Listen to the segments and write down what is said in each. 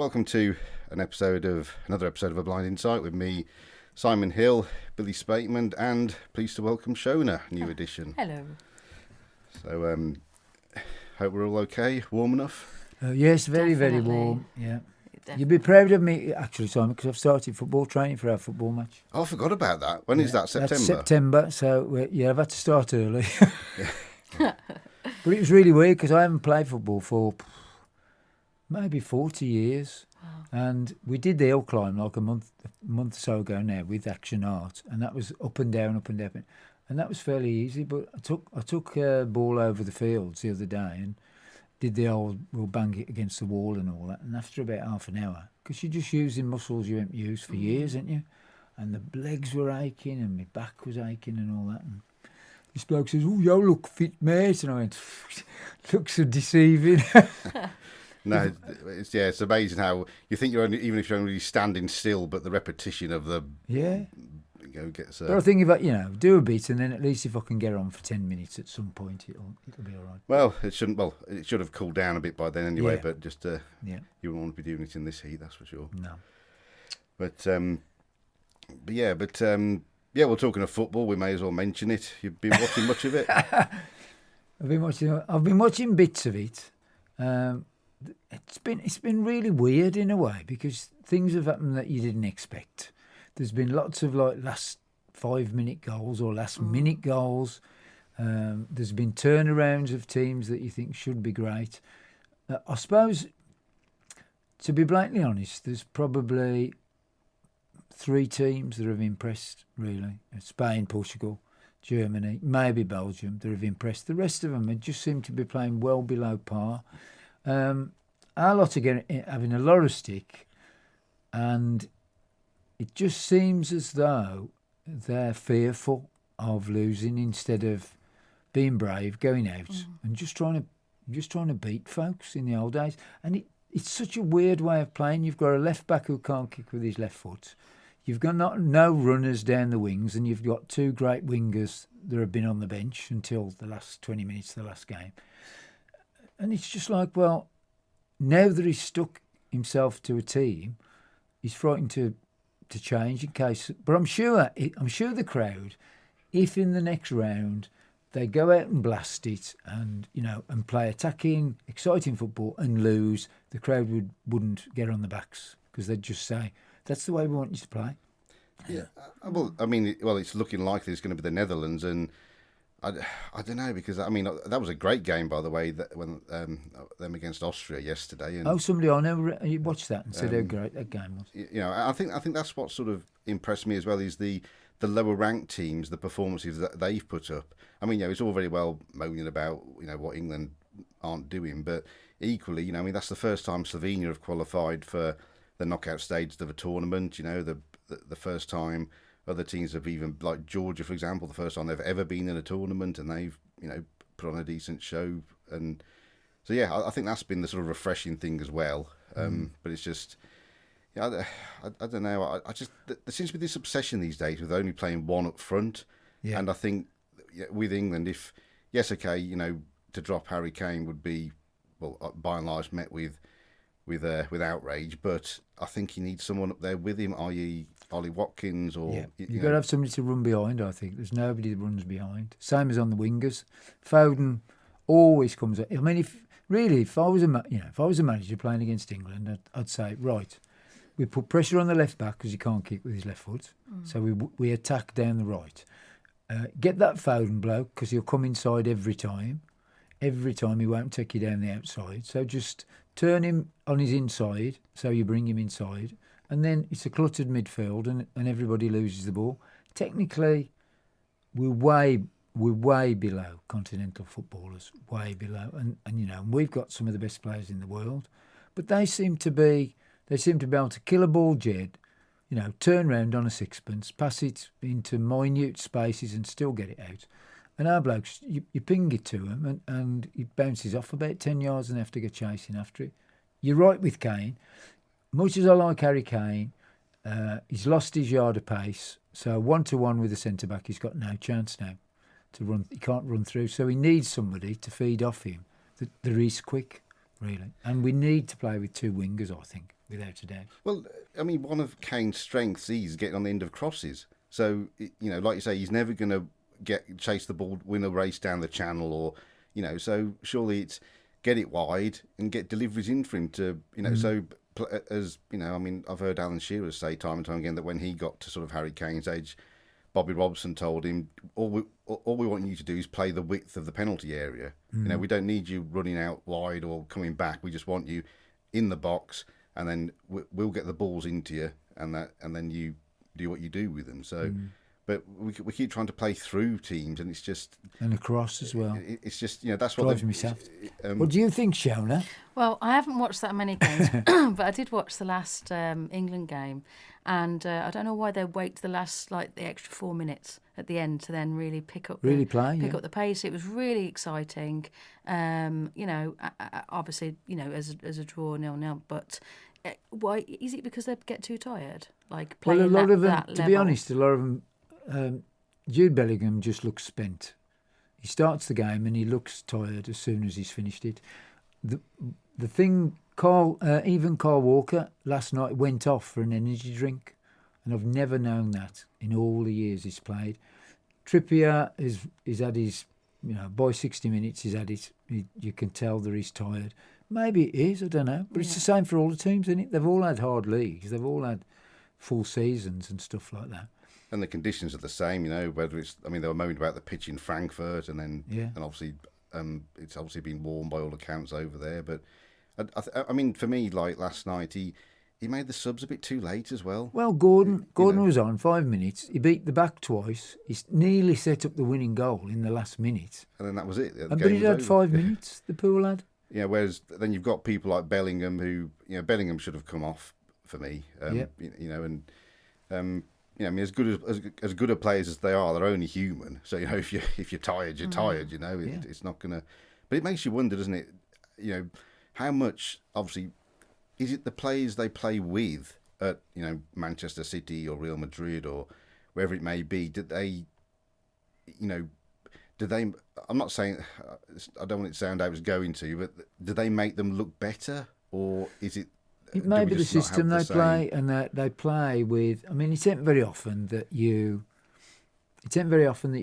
welcome to another episode of A Blind Insight with me, Simon Hill, Billy Spateman, and pleased to welcome Shona, new edition. Hello. So, hope we're all okay, warm enough? Yes, very Definitely. warm. Yeah. Definitely. You'd be proud of me, actually, Simon, because I've started football training for our football match. Oh, I forgot about that. When is that, September? That's September, so I've had to start early. But it was really weird because I haven't played football for maybe 40 years. Wow. And we did the hill climb like a month or so ago now with Action Art, and that was up and down, and that was fairly easy. But I took a ball over the fields the other day and did the old, we'll bang it against the wall and all that. And after about half an hour, because you're just using muscles you haven't used for years, aren't you? And the legs were aching and my back was aching and all that. And this bloke says, "Oh, you look fit, mate." And I went, "Looks so deceiving." No, it's amazing how you think you're only, even if you're only standing still, but the repetition of the gets. But I think if I, do a bit, and then at least if I can get on for 10 minutes at some point, it'll be all right. Well, it shouldn't. Well, it should have cooled down a bit by then anyway. Yeah. But just you wouldn't want to be doing it in this heat, that's for sure. No. But we're talking of football. We may as well mention it. You've been watching much of it. I've been watching bits of it. It's been really weird in a way because things have happened that you didn't expect. There's been lots of like last 5-minute goals or last minute goals. There's been turnarounds of teams that you think should be great. I suppose, to be blatantly honest, there's probably 3 teams that have impressed really: Spain, Portugal, Germany, maybe Belgium. That have impressed. The rest of them just seem to be playing well below par. Our lot are having a lot of stick, and it just seems as though they're fearful of losing instead of being brave, going out and just trying to beat folks in the old days. And it's such a weird way of playing. You've got a left back who can't kick with his left foot. You've got no runners down the wings, and you've got 2 great wingers that have been on the bench until the last 20 minutes of the last game. And it's just like, well, now that he's stuck himself to a team, he's frightened to change in case. But I'm sure the crowd, if in the next round they go out and blast it and and play attacking, exciting football and lose, the crowd wouldn't get on the backs because they'd just say, "That's the way we want you to play." Yeah, it's looking likely it's going to be the Netherlands, and I don't know, because that was a great game, by the way, when them against Austria yesterday. And, somebody I know watched that and said how great that game was. I think that's what sort of impressed me as well, is the lower ranked teams, the performances that they've put up. It's all very well moaning about what England aren't doing, but equally, that's the first time Slovenia have qualified for the knockout stage of a tournament. The first time. Other teams have even, like Georgia, for example, the first time they've ever been in a tournament, and they've, put on a decent show. And so, I think that's been the sort of refreshing thing as well. But it's just, I don't know. I just, there seems to be this obsession these days with only playing one up front. Yeah. And I think with England, to drop Harry Kane would be, well, by and large, met with outrage. But I think he needs someone up there with him, i.e. Ollie Watkins, or you've got to have somebody to run behind. I think there's nobody that runs behind. Same as on the wingers. Foden always comes up. If I was a manager playing against England, I'd say, right, we put pressure on the left back because he can't kick with his left foot, so we attack down the right. Get that Foden bloke because he'll come inside every time. Every time he won't take you down the outside. So just turn him on his inside, so you bring him inside. And then it's a cluttered midfield, and everybody loses the ball. Technically, we're way below continental footballers, way below. And we've got some of the best players in the world, but they seem to be able to kill a ball dead, turn round on a sixpence, pass it into minute spaces, and still get it out. And our blokes, you ping it to him, and it bounces off about 10 yards and have to go chasing after it. You're right with Kane. Much as I like Harry Kane, he's lost his yard of pace. So 1-to-1 with the centre-back, he's got no chance now to run. He can't run through. So he needs somebody to feed off him that is quick, really. And we need to play with 2 wingers, I think. without a doubt. Well, I mean, one of Kane's strengths is getting on the end of crosses. So, like you say, he's never going to chase the ball, win a race down the channel, or, so surely it's get it wide and get deliveries in for him to, so as, I mean, I've heard Alan Shearer say time and time again that when he got to sort of Harry Kane's age, Bobby Robson told him, all we want you to do is play the width of the penalty area. We don't need you running out wide or coming back. We just want you in the box, and then we'll get the balls into you, and then you do what you do with them. So, but we keep trying to play through teams, and it's just and across as well. It's just that's what drives me soft. What do you think, Shona? Well, I haven't watched that many games, but I did watch the last England game, and I don't know why they wait to the last the extra 4 minutes at the end to then really pick up the pace. It was really exciting. Obviously, as a draw 0-0, but. Why is it? Because they get too tired, playing a lot of them. To be honest, a lot of them. Jude Bellingham just looks spent. He starts the game and he looks tired as soon as he's finished it. The thing, even Carl Walker last night went off for an energy drink, and I've never known that in all the years he's played. Trippier is had his, by 60 minutes he's had it. You can tell that he's tired. Maybe it is, I don't know. But it's the same for all the teams, isn't it? They've all had hard leagues. They've all had full seasons and stuff like that. And the conditions are the same, whether it's... I mean, they were moaning about the pitch in Frankfurt, and then... Yeah. And obviously, it's obviously been warm by all accounts over there. But, I mean, for me, last night, he made the subs a bit too late as well. Well, Gordon was on 5 minutes. He beat the back twice. He nearly set up the winning goal in the last minute. And then that was it. But he'd had 5 minutes, the poor lad. Yeah, whereas then you've got people like Bellingham who, Bellingham should have come off for me. I mean, as good a players as they are, they're only human. So if you're tired, you're tired. It's not gonna. But it makes you wonder, doesn't it? How much obviously is it the players they play with at Manchester City or Real Madrid or wherever it may be? Did they, I'm not saying, I don't want it to sound I was going to, but do they make them look better, or is it? It may be the system they play, and that they play with. I mean, it's not very often that you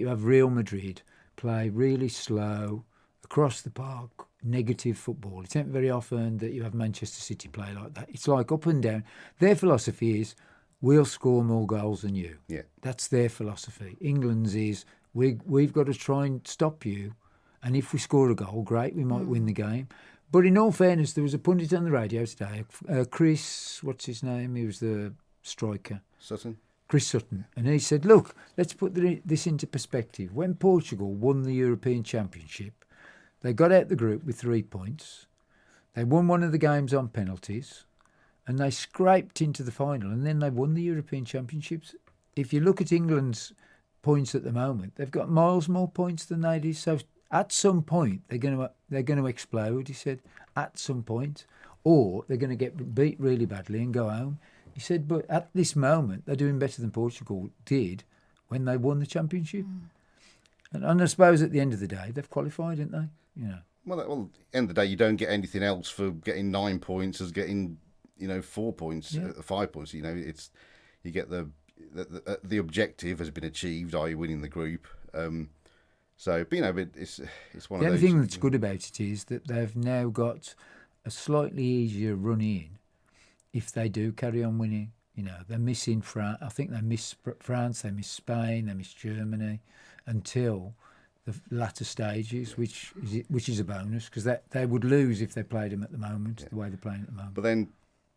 have Real Madrid play really slow across the park, negative football. It's not very often that you have Manchester City play like that. It's like up and down. Their philosophy is, we'll score more goals than you. Yeah, that's their philosophy. England's is. We've got to try and stop you, and if we score a goal, great, we might win the game. But in all fairness, there was a pundit on the radio today, Chris, what's his name? He was the striker. Chris Sutton. And he said, look, let's put this into perspective. When Portugal won the European Championship, they got out the group with 3 points. They won one of the games on penalties, and they scraped into the final, and then they won the European Championships. If you look at England's points at the moment, they've got miles more points than they do. So at some point they're going to explode. He said at some point, or they're going to get beat really badly and go home. He said, but at this moment they're doing better than Portugal did when they won the championship. And I suppose at the end of the day they've qualified, didn't they? Well, at the end of the day, you don't get anything else for getting 9 points as getting 4 points, 5 points. It's you get the objective has been achieved, i.e. winning the group. But it's one of those. The only thing that's good about it is that they've now got a slightly easier run in if they do carry on winning. They're missing France. I think they miss France, they miss Spain, they miss Germany until the latter stages, which is a bonus because they would lose if they played them at the moment, the way they're playing at the moment.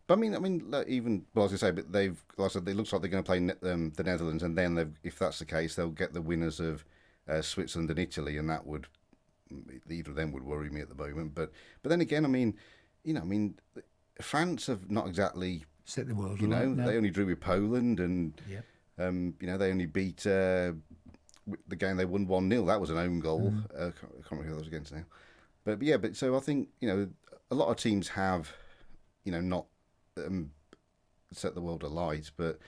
But I mean, even I was going to say, but they've, like I said, it looks like they're going to play the Netherlands, and then if that's the case, they'll get the winners of Switzerland and Italy, and that would either of them would worry me at the moment. But then again, I mean, France have not exactly set the world. They only drew with Poland, and they only beat the game they won 1-0. That was an own goal. I can't remember who that was against now. But so I think a lot of teams have not set the world alight, but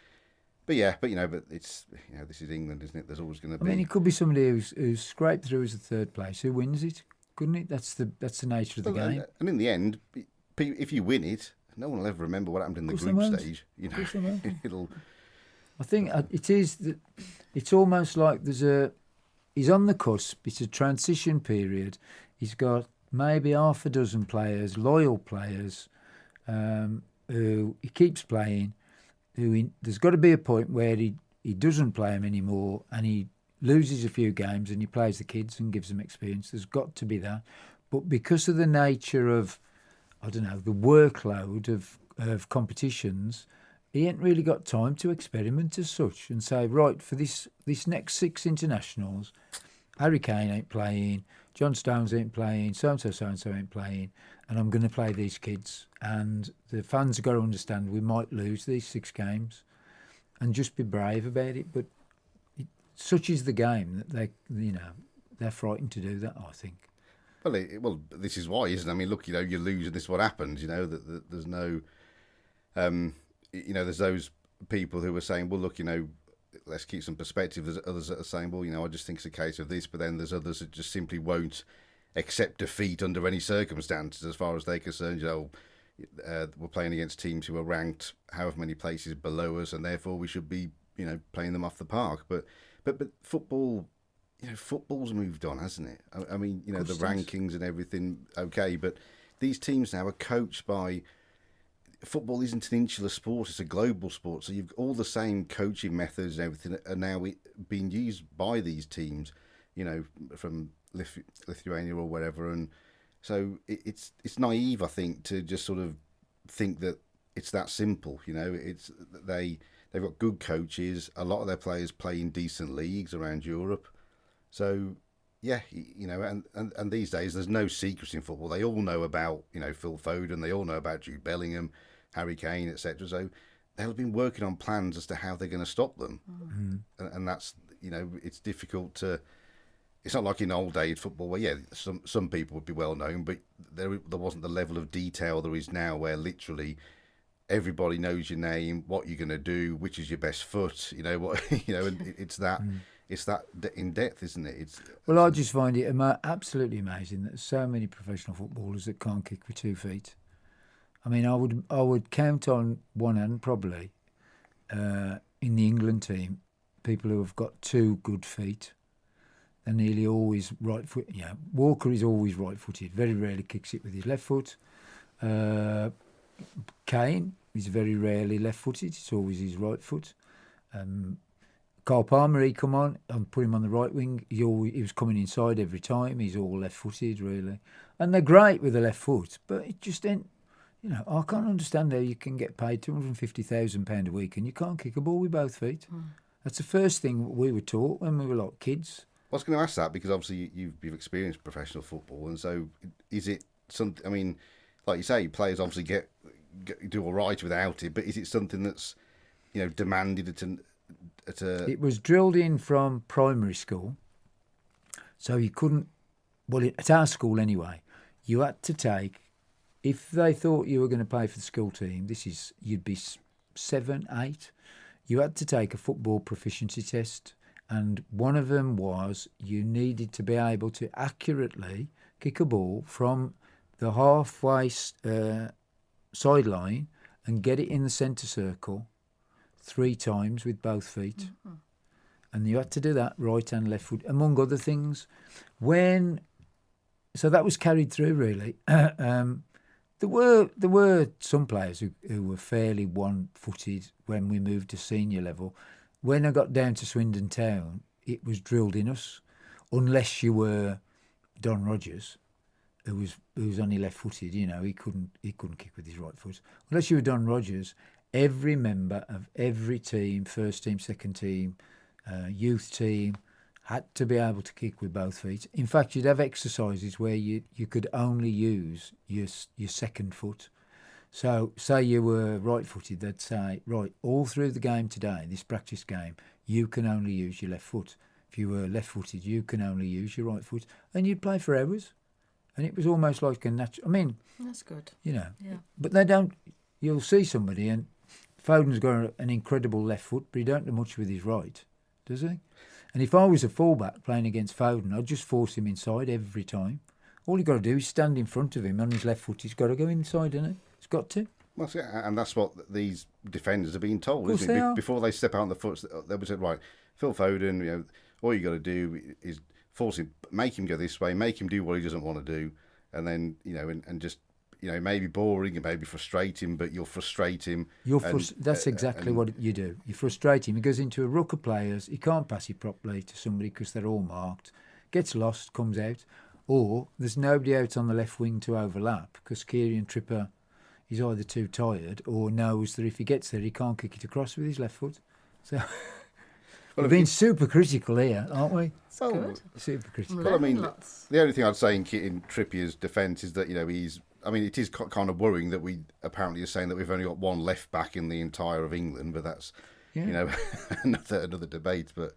it's this is England, isn't it? There's always going to be. I mean, it could be somebody who's scraped through as a third place who wins it, couldn't it? That's the nature of the game. And in the end, if you win it, no one will ever remember what happened in the Of course group they won't. stage. You Of know, course they won't. it'll. I think it is that it's almost like he's on the cusp. It's a transition period. He's got maybe half a dozen players, loyal players, who he keeps playing. There's got to be a point where he doesn't play them anymore, and he loses a few games, and he plays the kids and gives them experience. There's got to be that. But because of the nature of, I don't know, the workload of competitions, he ain't really got time to experiment as such and say, right, for this next 6 internationals, Harry Kane ain't playing, John Stones ain't playing, so-and-so ain't playing, and I'm going to play these kids. And the fans have got to understand we might lose these 6 games and just be brave about it. But such is the game that they're frightened to do that, I think. Well, this is why, isn't it? I mean, look, you lose and this is what happens, that there's no... there's those people who are saying, well, look, let's keep some perspective. There's others that are saying, well, I just think it's a case of this, but then there's others that just simply won't accept defeat under any circumstances as far as they're concerned. We're playing against teams who are ranked however many places below us, and therefore we should be, playing them off the park. But football, football's moved on, hasn't it? I mean, the rankings and everything, okay, but these teams now are coached by... Football isn't an insular sport, it's a global sport, so you've all the same coaching methods and everything are now being used by these teams, from Lithuania or whatever, and so it's naive, I think, to just sort of think that it's that simple. They've got good coaches, a lot of their players play in decent leagues around Europe, so yeah, and these days there's no secrets in football. They all know about Phil Foden, they all know about Jude Bellingham, Harry Kane, etc. So they'll been working on plans as to how they're going to stop them, and that's it's difficult to. It's not like in old age football where some people would be well known, but there wasn't the level of detail there is now, where literally everybody knows your name, what you're going to do, which is your best foot, and it's that. It's that in depth, isn't it? Well, I just find it absolutely amazing that so many professional footballers that can't kick with 2 feet. I mean, I would count on one hand probably in the England team people who have got 2 good feet. They're nearly always right foot. Yeah, Walker is always right-footed. Very rarely kicks it with his left foot. Kane is very rarely left-footed. It's always his right foot. Carl Palmer, he come on and put him on the right wing. He was coming inside every time. He's all left-footed, really. And they're great with the left foot, but it just ain't, I can't understand how you can get paid £250,000 a week and you can't kick a ball with both feet. That's the first thing we were taught when we were like kids. I was going to ask that because obviously you've experienced professional football, and so is it something? I mean, like you say, players obviously do all right without it, but is it something that's demanded at a... It was drilled in from primary school, so you couldn't. Well, at our school anyway, you had to take. If they thought you were going to play for the school team, you'd be 7, 8. You had to take a football proficiency test. And one of them was you needed to be able to accurately kick a ball from the halfway sideline and get it in the centre circle 3 times with both feet. Mm-hmm. And you had to do that right and left foot, among other things. So that was carried through, really. There were some players who were fairly one-footed when we moved to senior level. When I got down to Swindon Town, it was drilled in us, unless you were Don Rogers, who was only left-footed. He couldn't kick with his right foot. Unless you were Don Rogers, every member of every team, first team, second team, youth team, had to be able to kick with both feet. In fact, you'd have exercises where you could only use your second foot. So, say you were right-footed, they'd say, right, all through the game today, this practice game, you can only use your left foot. If you were left-footed, you can only use your right foot. And you'd play for hours. And it was almost like a natural... I mean... That's good. Yeah. But they don't... You'll see somebody, and Foden's got an incredible left foot, but he don't do much with his right, does he? And if I was a fullback playing against Foden, I'd just force him inside every time. All you've got to do is stand in front of him on his left foot. He's got to go inside, isn't it? He's got to. Well, and that's what these defenders are being told, Of course isn't they it? are. Before they step out on the foot, they were said, right, Phil Foden, all you got to do is force him, make him go this way, make him do what he doesn't want to do, and then, and just, maybe boring and maybe frustrating, but you'll frustrate him. That's exactly what you do. You frustrate him. He goes into a ruck of players. He can't pass it properly to somebody because they're all marked. Gets lost, comes out. Or there's nobody out on the left wing to overlap because Kieran Trippier is either too tired or knows that if he gets there, he can't kick it across with his left foot. So we're being super critical here, aren't we? Good. Super critical. Well, I mean, Lots. the only thing I'd say in Trippier's defence is that, it is kind of worrying that we apparently are saying that we've only got one left back in the entire of England, but that's, another debate. But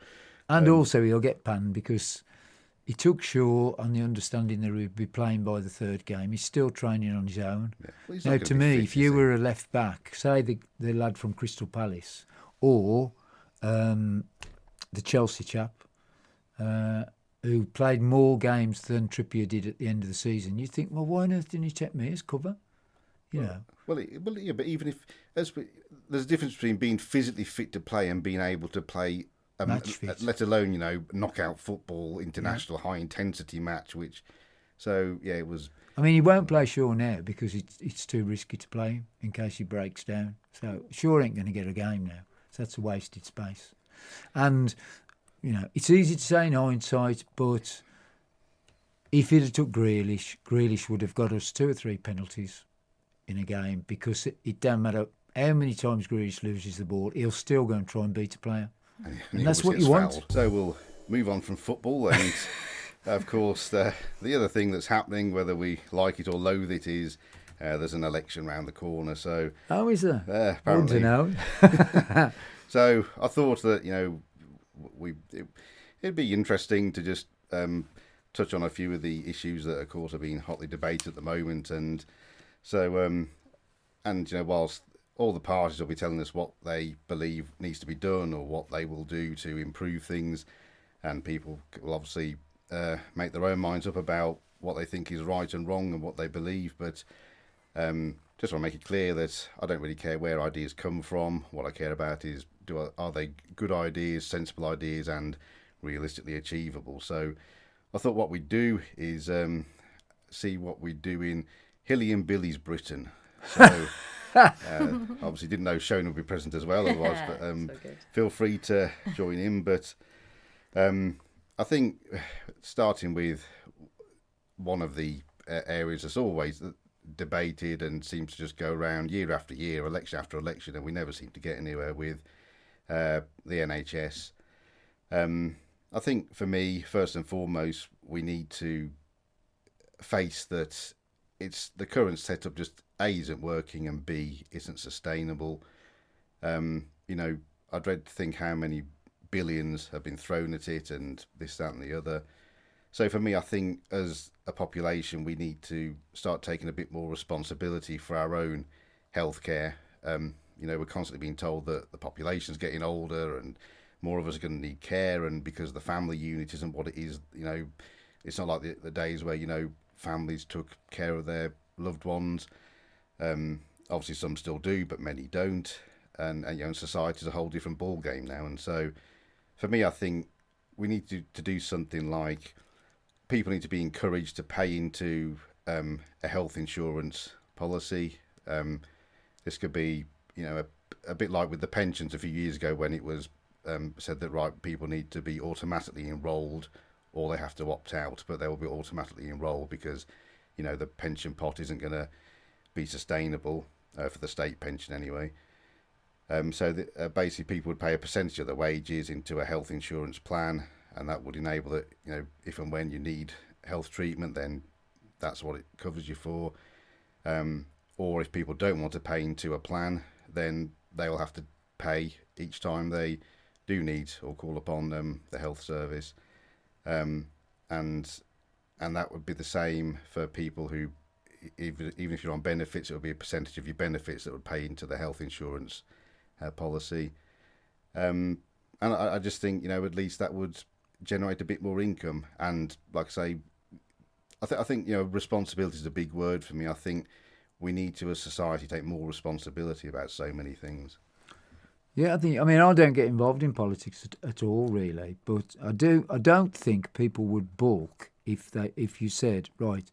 And also he'll get panned because he took Shaw on the understanding that he would be playing by the third game. He's still training on his own. Yeah. Well, he's Now, not gonna to be me, fit, if you is he? were a left back, say the lad from Crystal Palace or the Chelsea chap who played more games than Trippier did at the end of the season, you'd think, well, why on earth didn't he take me as cover? Well, yeah, but even if there's a difference between being physically fit to play and being able to play, Match fit. let alone knockout football, international high intensity match. It was. I mean, he won't play Shaw now because it's too risky to play him in case he breaks down. So Shaw ain't going to get a game now. So that's a wasted space. And, it's easy to say in hindsight, but if he'd have took Grealish would have got us 2 or 3 penalties in a game because it don't matter how many times Grealish loses the ball, he'll still go and try and beat a player. And that's what you want. So we'll move on from football and, of course, the other thing that's happening, whether we like it or loathe it, is there's an election round the corner. So how is there? Apparently. I don't know. So I thought that it'd be interesting to just touch on a few of the issues that, of course, are being hotly debated at the moment, and so whilst all the parties will be telling us what they believe needs to be done or what they will do to improve things, and people will obviously make their own minds up about what they think is right and wrong and what they believe, but just want to make it clear that I don't really care where ideas come from. What I care about is are they good ideas, sensible ideas, and realistically achievable. So I thought what we'd do is see what we do in Hilly and Billy's Britain. So obviously didn't know Shona would be present as well, otherwise, but So feel free to join in. But I think starting with one of the areas that's always debated and seems to just go around year after year, election after election, and we never seem to get anywhere with the NHS. I think for me, first and foremost, we need to face that it's the current setup just A, isn't working, and B, isn't sustainable. I dread to think how many billions have been thrown at it and this, that and the other. So for me, I think as a population, we need to start taking a bit more responsibility for our own healthcare. We're constantly being told that the population's getting older and more of us are going to need care, and because the family unit isn't what it is, it's not like the days where, families took care of their loved ones. Obviously some still do, but many don't. And society's a whole different ball game now. And so for me, I think we need to do something like people need to be encouraged to pay into a health insurance policy. This could be, a bit like with the pensions a few years ago when it was said that people need to be automatically enrolled or they have to opt out, but they will be automatically enrolled because the pension pot isn't going to be sustainable for the state pension anyway. Basically people would pay a percentage of their wages into a health insurance plan, and that would enable that, if and when you need health treatment, then that's what it covers you for. Or if people don't want to pay into a plan, then they will have to pay each time they do need or call upon the health service. And that would be the same for people who, even if you're on benefits, it would be a percentage of your benefits that would pay into the health insurance policy. And I just think, at least that would generate a bit more income. And like I say, I think responsibility is a big word for me. I think we need to, as society, take more responsibility about so many things. Yeah, I don't get involved in politics at all, really. But I don't think people would balk if you said, right,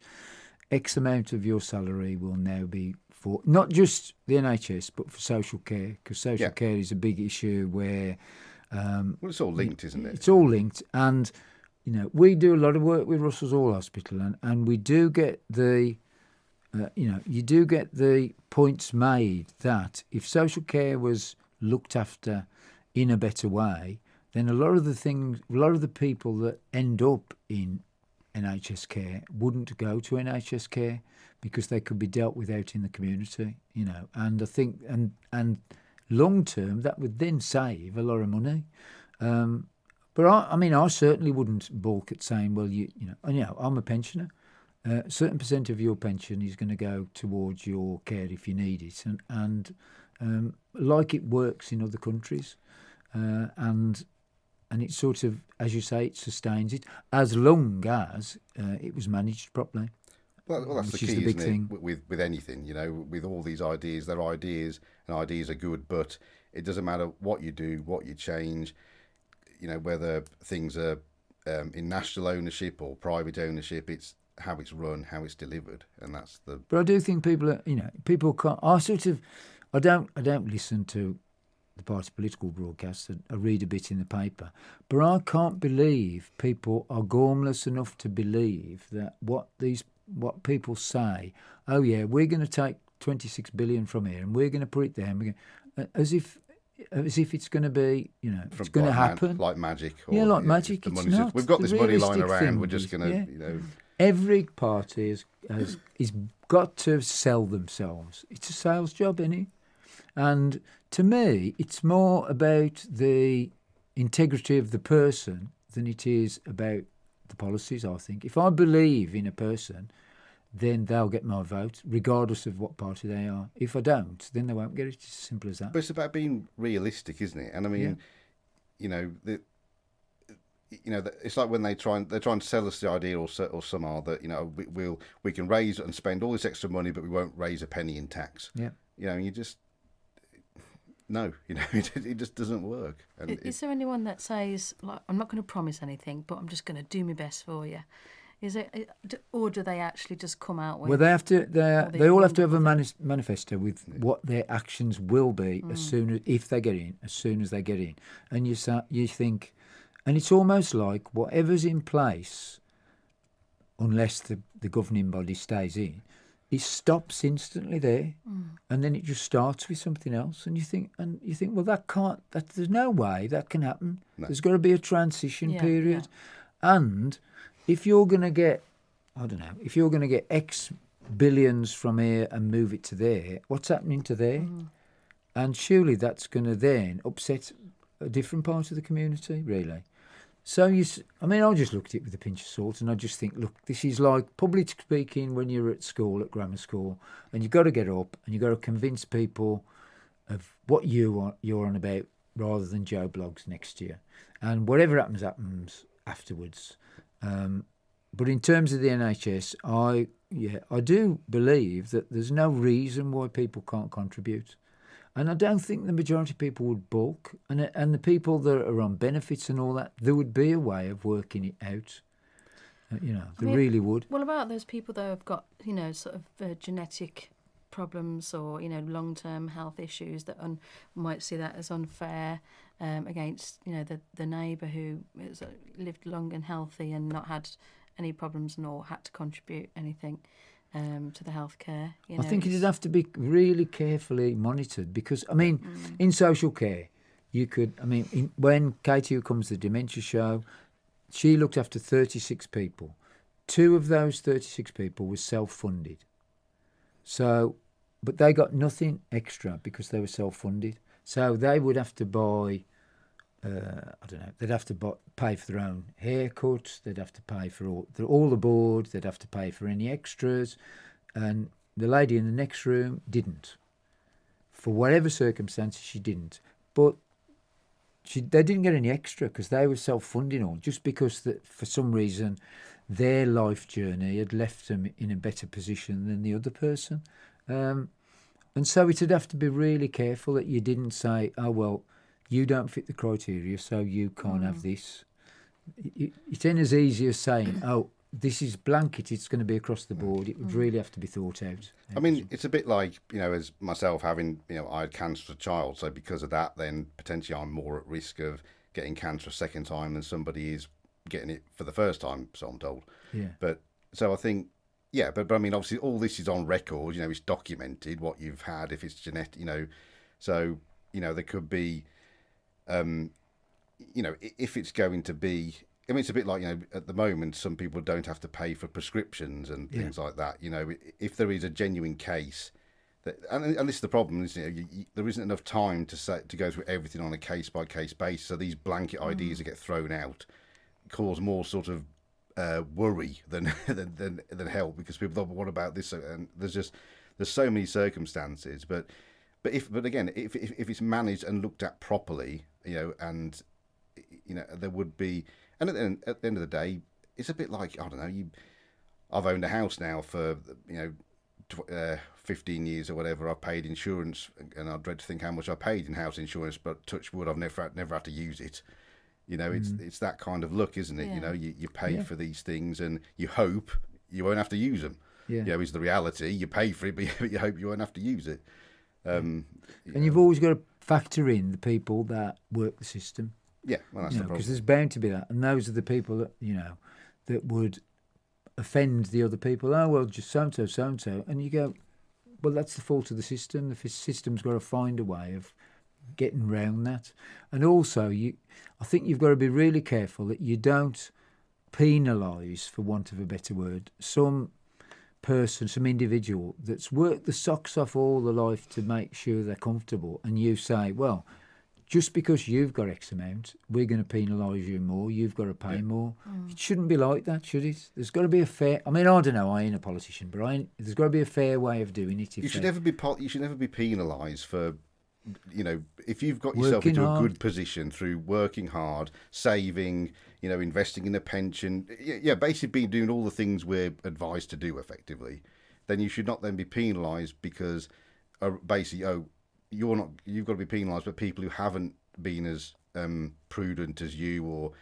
X amount of your salary will now be for not just the NHS, but for social care, because social care is a big issue where. Well, it's all linked, isn't it? It's all linked, and we do a lot of work with Russell's Hall Hospital, and we do get the. You do get the points made that if social care was looked after in a better way, then a lot of the people that end up in NHS care wouldn't go to NHS care because they could be dealt with out in the community, and I think and long term that would then save a lot of money. But I certainly wouldn't balk at saying, well, I'm a pensioner. A certain percent of your pension is going to go towards your care if you need it, and like it works in other countries, and it sort of, as you say, it sustains it as long as it was managed properly. Well, that's the key, isn't it? With anything, with all these ideas, they're ideas, and ideas are good, but it doesn't matter what you do, what you change, whether things are in national ownership or private ownership. It's how it's run, how it's delivered, and that's the. But I do think people can't. I don't listen to the party political broadcasts. I read a bit in the paper, but I can't believe people are gormless enough to believe that what people say. Oh yeah, we're going to take 26 billion from here, and we're going to put it there, and as if it's going to be, it's going to happen like magic. Like magic. It's not. We've got this money lying around. We're just going to, Every party has got to sell themselves. It's a sales job, isn't it? And to me, it's more about the integrity of the person than it is about the policies, I think. If I believe in a person, then they'll get my vote, regardless of what party they are. If I don't, then they won't get it. It's as simple as that. But it's about being realistic, isn't it? And I mean, it's like when they're trying to sell us the idea, or somehow that we can raise and spend all this extra money, but we won't raise a penny in tax. Yeah. You just it just doesn't work. And is there anyone that says, like, I'm not going to promise anything, but I'm just going to do my best for you? Is it, or do they actually just come out with? Well, they have to. They all have to have a manifesto with what their actions will be as soon as they get in. And you think, and it's almost like whatever's in place, unless the governing body stays in, it stops instantly there, and then it just starts with something else. And you think, well, that can't. There's no way that can happen. No. There's got to be a transition period, and if you're going to get, if you're going to get X billions from here and move it to there, what's happening to there? And surely that's going to then upset a different part of the community, really. So I just looked at it with a pinch of salt, and I just think, look, this is like public speaking when you're at school, at grammar school, and you've got to get up and you've got to convince people of what you're on about, rather than Joe Bloggs next year. And whatever happens afterwards. But in terms of the NHS, I do believe that there's no reason why people can't contribute. And I don't think the majority of people would balk. And the people that are on benefits and all that, there would be a way of working it out. Really would. What about those people that have got, sort of genetic problems or, long-term health issues that might see that as unfair against, the neighbour who has lived long and healthy and not had any problems nor had to contribute anything to the healthcare. I think it'd have to be really carefully monitored because, in social care, you could, when Katie, who comes to the dementia show, she looked after 36 people. 2 of those 36 people were self-funded. So, but they got nothing extra because they were self-funded. So they would have to buy, they'd have to pay for their own haircut, they'd have to pay for all the board, they'd have to pay for any extras. And the lady in the next room didn't. For whatever circumstances, she didn't. But they didn't get any extra because they were self-funding all, just because that for some reason their life journey had left them in a better position than the other person. And so it'd have to be really careful that you didn't say, oh, well, you don't fit the criteria, so you can't have this. It ain't as easy as saying, oh, this is blanket, it's going to be across the board. It would really have to be thought out. I mean, it's a bit like, as myself having, I had cancer as a child, so because of that, then potentially I'm more at risk of getting cancer a second time than somebody is getting it for the first time, so I'm told. Yeah. But, so I think, but I mean, obviously all this is on record, it's documented what you've had, if it's genetic, so, there could be, if it's going to be, I mean, it's a bit like, at the moment, some people don't have to pay for prescriptions and things like that. If there is a genuine case, and this is the problem, isn't it? There isn't enough time to go through everything on a case-by-case basis. So these blanket ideas that get thrown out cause more sort of worry than help, because people thought, well, what about this? And there's so many circumstances. But again, if it's managed and looked at properly, and there would be. And at the end of the day, it's a bit like, I don't know, I've owned a house now for, 15 years or whatever. I've paid insurance, and I dread to think how much I paid in house insurance, but touch wood, I've never had to use it. It's that kind of luck, isn't it? Yeah. You pay for these things and you hope you won't have to use them. Yeah. Is the reality. You pay for it, but you hope you won't have to use it. And you've always got to factor in the people that work the system. Yeah, well, that's the problem. Because there's bound to be that. And those are the people that, that would offend the other people. Oh, well, just so-and-so, so-and-so. And you go, well, that's the fault of the system. The system's got to find a way of getting round that. And also, I think you've got to be really careful that you don't penalise, for want of a better word, some person, some individual that's worked the socks off all their life to make sure they're comfortable. And you say, well, just because you've got X amount, we're going to penalise you more. You've got to pay more. It shouldn't be like that, should it? There's got to be a fair. I mean, I don't know. I ain't a politician, but there's got to be a fair way of doing it. You should never be penalised for, if you've got yourself into a good position through working hard, saving, investing in a pension, basically doing all the things we're advised to do effectively. Then you should not then be penalised because, basically, you've got to be penalised, but people who haven't been as prudent as you, or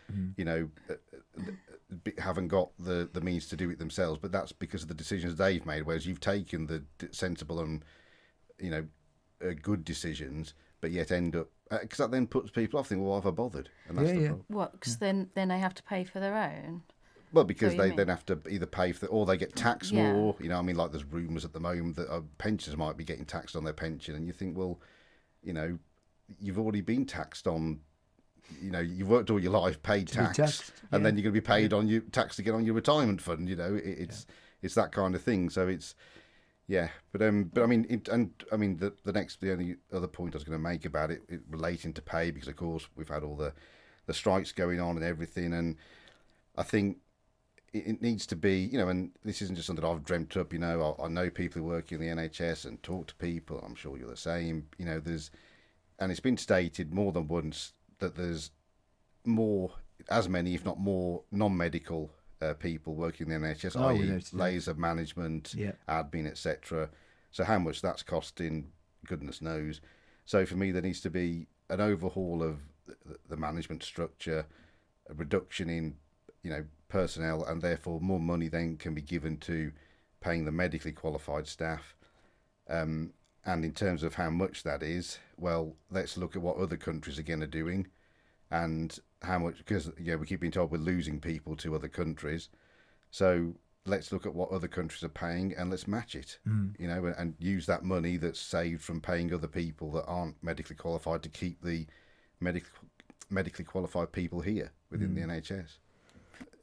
haven't got the means to do it themselves, but that's because of the decisions they've made, whereas you've taken the sensible and good decisions, but yet end up, because that then puts people off thinking, well, why have I bothered? And that's the problem. What, because then they have to pay for their own? Well, because they then have to either pay for or they get taxed more. Like there's rumours at the moment that pensioners might be getting taxed on their pension, and you think, well, you've already been taxed on, you've worked all your life, paid tax, and then you're going to be paid on your taxed again on your retirement fund. It's that kind of thing. So it's but I mean, the only other point I was going to make about it relating to pay, because of course we've had all the strikes going on and everything, and I think it needs to be, and this isn't just something I've dreamt up, I know people who work in the NHS and talk to people, I'm sure you're the same, and it's been stated more than once that there's as many, if not more, non-medical people working in the NHS, i.e. layers of management, admin, etc. So how much that's costing, goodness knows. So for me, there needs to be an overhaul of the management structure, a reduction in personnel, and therefore more money then can be given to paying the medically qualified staff. And in terms of how much that is, well, let's look at what other countries again are doing, and how much, because we keep being told we're losing people to other countries. So let's look at what other countries are paying and let's match it, and use that money that's saved from paying other people that aren't medically qualified to keep the medically qualified people here within the NHS.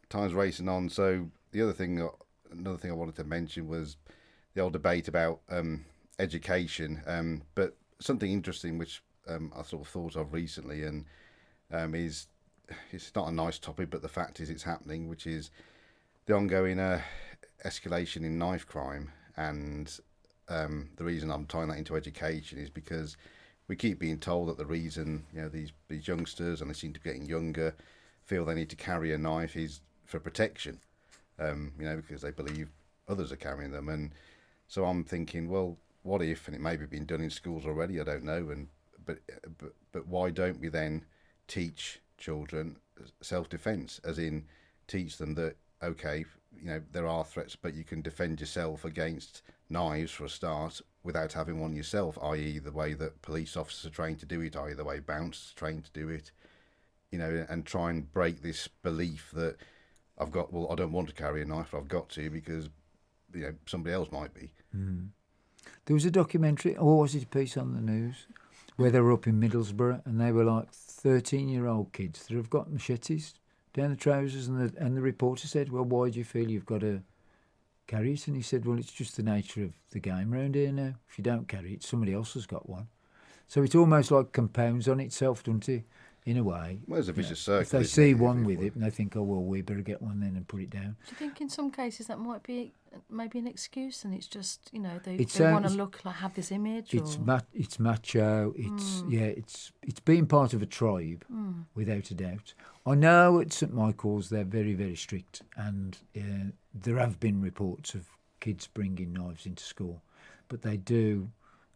Time's racing on, so another thing I wanted to mention was the old debate about education, but something interesting which I sort of thought of recently, and is, it's not a nice topic, but the fact is it's happening, which is the ongoing escalation in knife crime. And the reason I'm tying that into education is because we keep being told that the reason these youngsters, and they seem to be getting younger, feel they need to carry a knife is for protection, because they believe others are carrying them. And so I'm thinking, well, what if, and it may be been done in schools already, I don't know, but why don't we then teach children self-defense, as in teach them that, okay, there are threats, but you can defend yourself against knives for a start without having one yourself, i.e. the way that police officers are trained to do it, i.e. the way bouncers are trained to do it, and try and break this belief that I don't want to carry a knife, but I've got to because somebody else might be. There was a documentary, or was it a piece on the news, where they were up in Middlesbrough and they were like 13-year-old kids that have got machetes down the trousers, and the reporter said, well, why do you feel you've got to carry it? And he said, well, it's just the nature of the game round here now. If you don't carry it, somebody else has got one. So it almost like compounds on itself, doesn't it? In a way. Well, there's a vicious circle. If they see one with it and they think, oh, well, we better get one then and put it down. Do you think in some cases that might be maybe an excuse, and it's just, they want to look like, have this image? It's macho. It's being part of a tribe, without a doubt. I know at St Michael's they're very, very strict, and there have been reports of kids bringing knives into school, but they do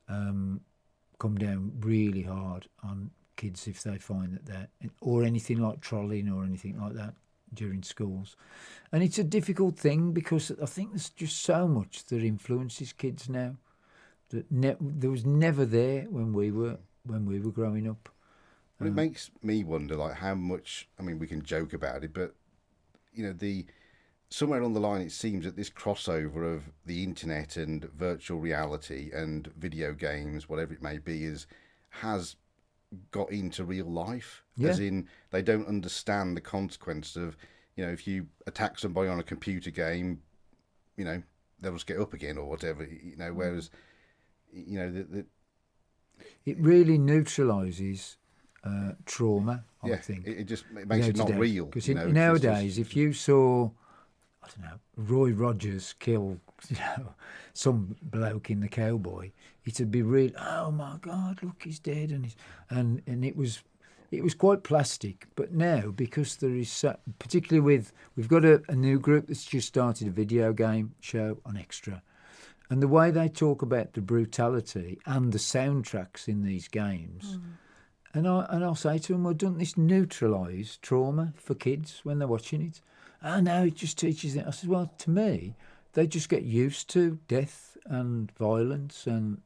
come down really hard on kids if they find that or anything like trolling or anything like that during schools. And it's a difficult thing because I think there's just so much that influences kids now that there was never there when we were growing up. Well, it makes me wonder, like, how much, we can joke about it, but somewhere along the line it seems that this crossover of the internet and virtual reality and video games, whatever it may be, has got into real life, as in they don't understand the consequence of, if you attack somebody on a computer game, they'll just get up again or whatever, whereas, it really neutralises trauma, I think. It makes it not real. Because nowadays, if you saw, I don't know, Roy Rogers kill, some bloke in The Cowboy, it'd be real. Oh my God, look, he's dead, and it was quite plastic. But now, because there is, particularly we've got a new group that's just started a video game show on Extra, and the way they talk about the brutality and the soundtracks in these games. And I'll say to them, well, doesn't this neutralise trauma for kids when they're watching it? Oh, no, it just teaches it. I said, well, to me, they just get used to death and violence and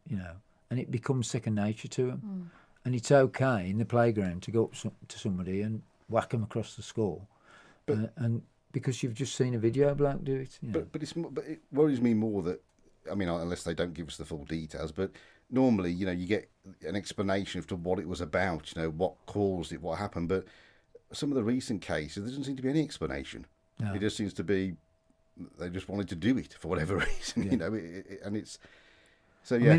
it becomes second nature to them. And it's okay in the playground to go up to somebody and whack them across the skull. And because you've just seen a video bloke do it. But it worries me more that, unless they don't give us the full details, but normally, you get an explanation as to what it was about, what caused it, what happened. But some of the recent cases, there doesn't seem to be any explanation. No. It just seems to be they just wanted to do it for whatever reason, and it's so. Yeah.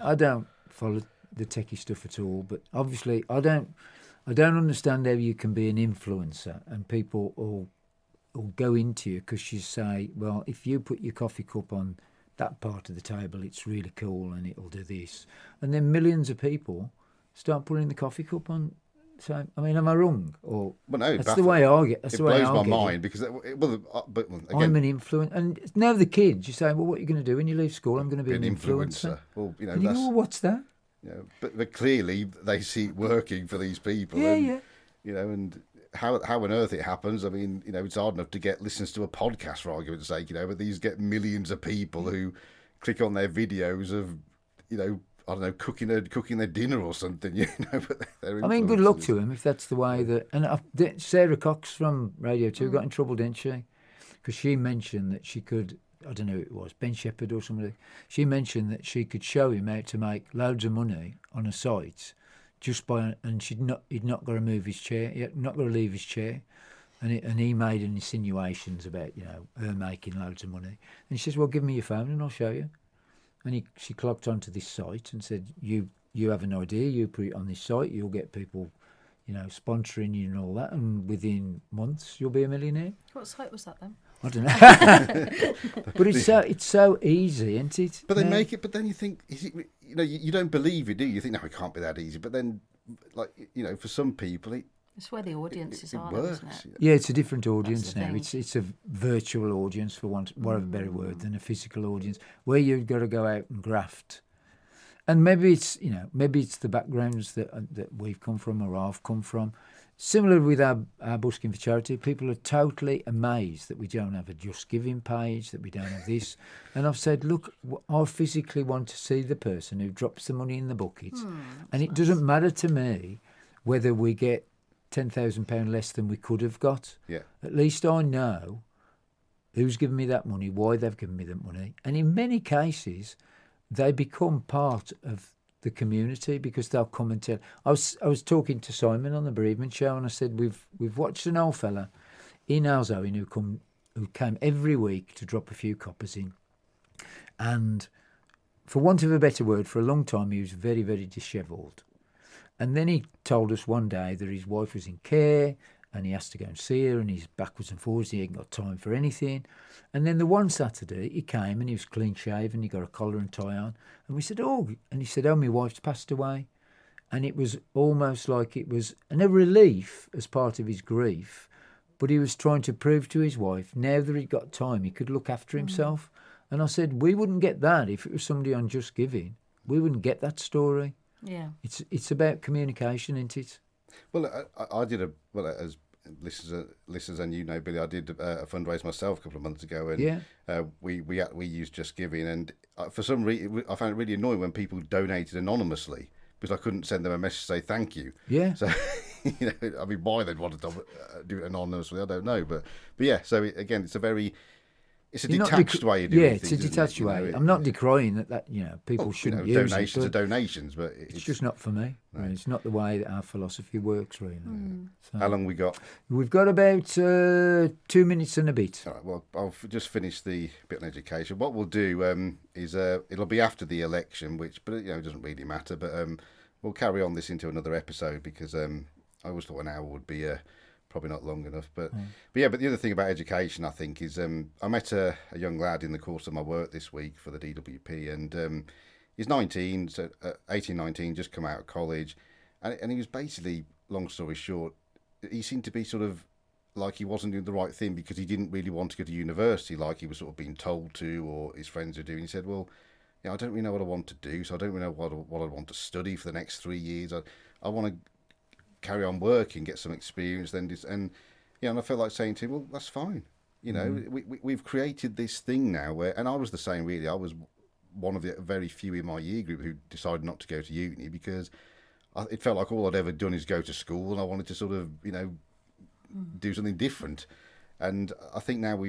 I don't follow the techie stuff at all, but obviously I don't understand how you can be an influencer and people all go into you because you say, well, if you put your coffee cup on that part of the table, it's really cool and it'll do this, and then millions of people start putting the coffee cup on. So, am I wrong? Or no, that's the way I get. That's the way it blows my mind because, again, I'm an influencer. And now the kids, you say, well, what are you going to do when you leave school? I'm going to be an influencer. Well, and you go, well, what's that? But clearly they see it working for these people. Yeah. And how on earth it happens? It's hard enough to get listens to a podcast for argument's sake, but these get millions of people who click on their videos of, I don't know, cooking their dinner or something, But they're good luck to him if that's the way that. And Sarah Cox from Radio 2 got in trouble, didn't she? Because she mentioned that she could, I don't know who it was, Ben Shepherd or somebody. She mentioned that she could show him how to make loads of money on a site just by, and he'd not got to move his chair, he'd not got to leave his chair. And he made insinuations about, her making loads of money. And she says, well, give me your phone and I'll show you. And she clocked onto this site and said, you have an idea, you put it on this site, you'll get people, sponsoring you and all that, and within months you'll be a millionaire. What site was that then? I don't know. But it's so easy, isn't it? But they make it, but then you think, is it, you don't believe it, do you? You think, no, it can't be that easy. But then, for some people, it's where the audiences are, works, isn't it? Yeah, it's a different audience now. It's a virtual audience, for want of a better word, than a physical audience, where you've got to go out and graft And maybe it's the backgrounds that we've come from or I've come from. Similar with our busking for charity, people are totally amazed that we don't have a Just Giving page, that we don't have this. And I've said, look, I physically want to see the person who drops the money in the bucket. And it doesn't matter to me whether we get £10,000 less than we could have got. Yeah. At least I know who's given me that money, why they've given me that money. And in many cases, they become part of the community because they'll come and tell. I was talking to Simon on the bereavement show, and I said we've watched an old fella in Alzoin who came every week to drop a few coppers in, and for want of a better word, for a long time he was very, very dishevelled. And then he told us one day that his wife was in care and he has to go and see her, and he's backwards and forwards, he ain't got time for anything. And then the one Saturday he came and he was clean shaven, he got a collar and tie on, and we said, oh, and he said, oh, my wife's passed away. And it was almost like it was a relief as part of his grief, but he was trying to prove to his wife, now that he'd got time, he could look after himself. And I said, we wouldn't get that if it was somebody on Just Giving. We wouldn't get that story. Yeah. It's about communication, isn't it? Well, I did as listeners and you know, Billy, I did a fundraiser myself a couple of months ago, and we used Just Giving, and for some reason I found it really annoying when people donated anonymously because I couldn't send them a message to say thank you. Yeah. So you know, I mean, why they'd want to do it anonymously, I don't know, but yeah. So again, it's a detached way of doing things. Yeah, it's a detached way. I'm not decrying that people shouldn't use donations are donations, but it's just not for me. No. It's not the way that our philosophy works, really. So, how long we got? We've got about 2 minutes and a bit. All right, well, I'll just finish the bit on education. What we'll do is it'll be after the election, but it doesn't really matter. But we'll carry on this into another episode because I always thought an hour would be probably not long enough, but the other thing about education, I think, is I met a young lad in the course of my work this week for the DWP, and he's 19, so 18, 19, just come out of college, and he was basically, long story short, he seemed to be sort of like he wasn't doing the right thing because he didn't really want to go to university like he was sort of being told to, or his friends were doing. He said, well, I don't really know what I want to do, so I don't really know what I want to study for the next 3 years. I want to carry on working, get some experience, and I felt like saying to him, well, that's fine. We've created this thing now where, and I was the same really. I was one of the very few in my year group who decided not to go to uni because it felt like all I'd ever done is go to school, and I wanted to sort of do something different. And I think now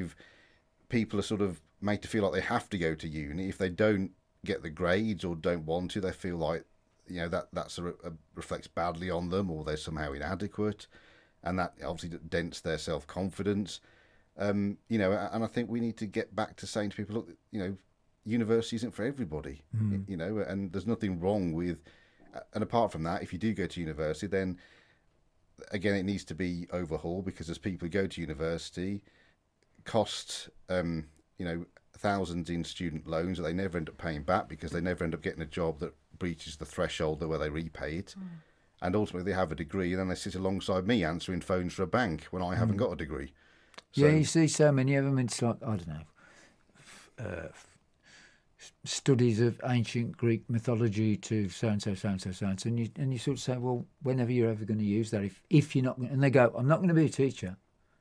people are sort of made to feel like they have to go to uni. If they don't get the grades or don't want to, they feel like that reflects badly on them, or they're somehow inadequate, and that obviously dents their self-confidence. And I think we need to get back to saying to people, look, university isn't for everybody, and there's nothing wrong with. And apart from that, if you do go to university, then again it needs to be overhauled, because as people who go to university cost thousands in student loans that they never end up paying back because they never end up getting a job that breaches the threshold where they repay it. And ultimately they have a degree, and then they sit alongside me answering phones for a bank when I haven't got a degree. So, you see so many of them. It's like, I don't know, studies of ancient Greek mythology to so and so, and you sort of say, well, whenever you're ever going to use that, if you're not, and they go, I'm not going to be a teacher.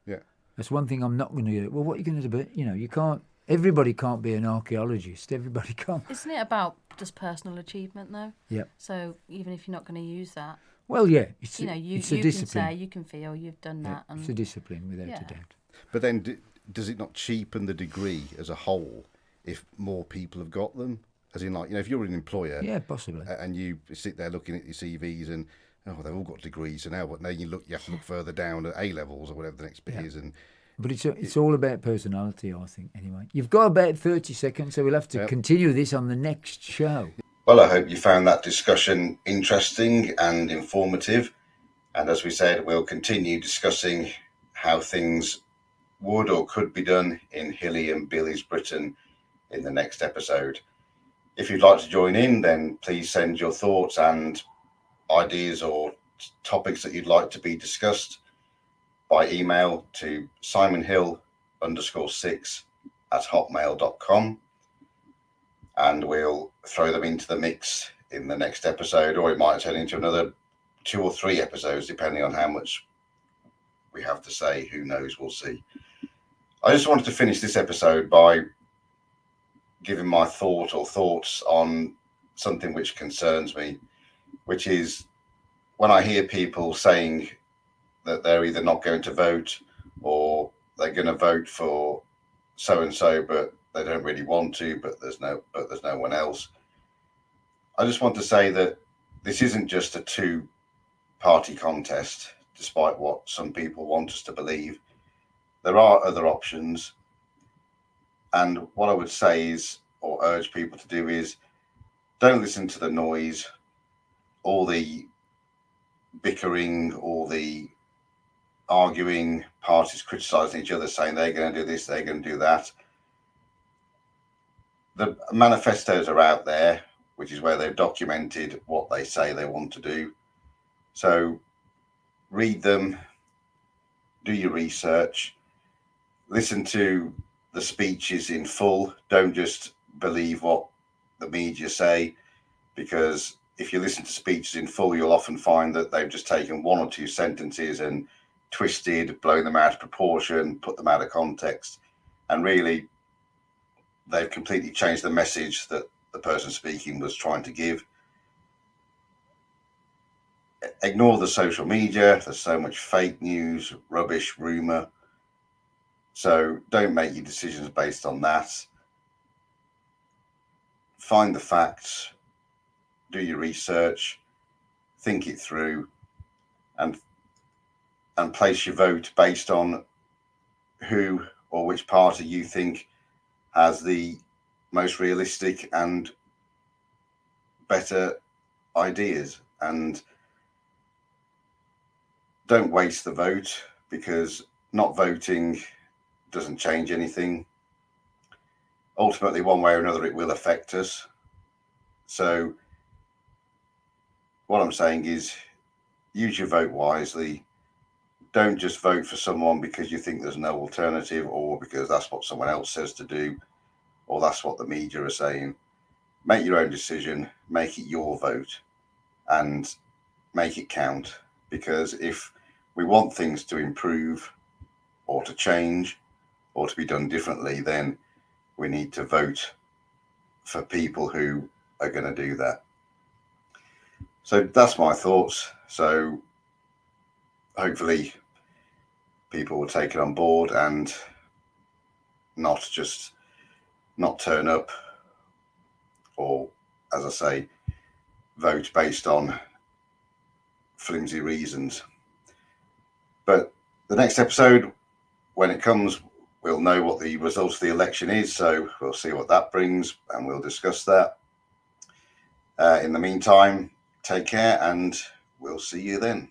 Yeah, that's one thing I'm not going to do. Well, what are you going to do? You can't. Everybody can't be an archaeologist. Everybody can't. Isn't it about just personal achievement, though? Yeah. So even if you're not going to use that, well, yeah, it's a you discipline. Can say, you can feel you've done that. And it's a discipline, without a doubt. But then, does it not cheapen the degree as a whole if more people have got them? As in, like, if you're an employer, yeah, possibly, and you sit there looking at your CVs and they've all got degrees, so now what? Now you have to look further down at A levels or whatever the next bit is, and. But it's all about personality, I think, anyway. You've got about 30 seconds, so we'll have to continue this on the next show. Well, I hope you found that discussion interesting and informative. And as we said, we'll continue discussing how things would or could be done in Hilly and Billy's Britain in the next episode. If you'd like to join in, then please send your thoughts and ideas or topics that you'd like to be discussed by email to simonhill_6@hotmail.com, and we'll throw them into the mix in the next episode, or it might turn into another 2 or 3 episodes, depending on how much we have to say. Who knows? We'll see. I just wanted to finish this episode by giving my thoughts on something which concerns me, which is when I hear people saying that they're either not going to vote or they're going to vote for so and so, but they don't really want to, but there's no one else. I just want to say that this isn't just a 2-party contest, despite what some people want us to believe. There are other options. And what I would say is, or urge people to do, is don't listen to the noise, all the bickering, all the arguing, parties criticising each other, saying they're going to do this, they're going to do that. The manifestos are out there, which is where they've documented what they say they want to do. So read them, do your research, listen to the speeches in full. Don't just believe what the media say, because if you listen to speeches in full, you'll often find that they've just taken 1 or 2 sentences and twisted, blown them out of proportion, put them out of context, and really they've completely changed the message that the person speaking was trying to give. Ignore the social media. There's so much fake news, rubbish, rumour. So don't make your decisions based on that. Find the facts, do your research, think it through, and place your vote based on who or which party you think has the most realistic and better ideas. And don't waste the vote, because not voting doesn't change anything. Ultimately, one way or another, it will affect us. So what I'm saying is, use your vote wisely. Don't just vote for someone because you think there's no alternative, or because that's what someone else says to do, or that's what the media are saying. Make your own decision, make it your vote, and make it count. Because if we want things to improve or to change or to be done differently, then we need to vote for people who are going to do that. So that's my thoughts. So hopefully people will take it on board and not turn up, or, as I say, vote based on flimsy reasons. But the next episode, when it comes, we'll know what the result of the election is. So we'll see what that brings, and we'll discuss that. In the meantime, take care, and we'll see you then.